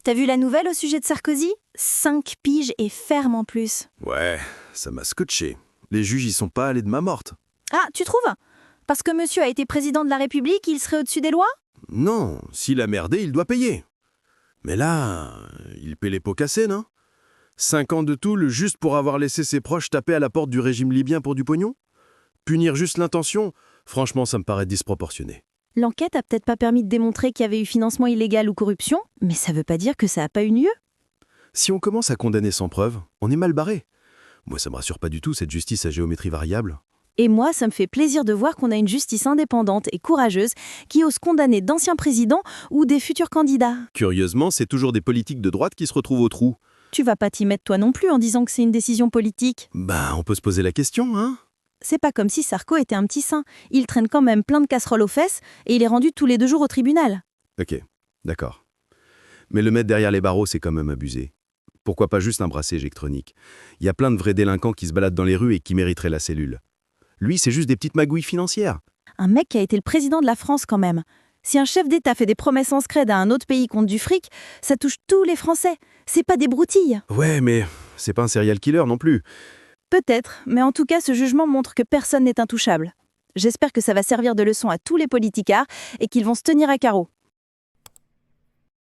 T'as vu la nouvelle au sujet de Sarkozy? 5 piges et ferme en plus. Ouais, ça m'a scotché. Les juges y sont pas allés de main morte. Ah, tu trouves? Parce que monsieur a été président de la République, il serait au-dessus des lois? Non, s'il a merdé, il doit payer. Mais là, il paie les pots cassés, non? 5 ans de tôle juste pour avoir laissé ses proches taper à la porte du régime libyen pour du pognon? Punir juste l'intention? Franchement, ça me paraît disproportionné. L'enquête a peut-être pas permis de démontrer qu'il y avait eu financement illégal ou corruption, mais ça veut pas dire que ça a pas eu lieu. Si on commence à condamner sans preuve, on est mal barré. Moi, ça me rassure pas du tout, cette justice à géométrie variable. Et moi, ça me fait plaisir de voir qu'on a une justice indépendante et courageuse qui ose condamner d'anciens présidents ou des futurs candidats. Curieusement, c'est toujours des politiques de droite qui se retrouvent au trou. Tu vas pas t'y mettre toi non plus en disant que c'est une décision politique. On peut se poser la question, hein? C'est pas comme si Sarko était un petit saint. Il traîne quand même plein de casseroles aux fesses et il est rendu tous les 2 jours au tribunal. Ok, d'accord. Mais le mettre derrière les barreaux, c'est quand même abusé. Pourquoi pas juste un bracelet électronique? Il y a plein de vrais délinquants qui se baladent dans les rues et qui mériteraient la cellule. Lui, c'est juste des petites magouilles financières. Un mec qui a été le président de la France quand même. Si un chef d'État fait des promesses en scred à un autre pays contre du fric, ça touche tous les Français. C'est pas des broutilles. Ouais, mais c'est pas un serial killer non plus. Peut-être, mais en tout cas, ce jugement montre que personne n'est intouchable. J'espère que ça va servir de leçon à tous les politicards et qu'ils vont se tenir à carreau.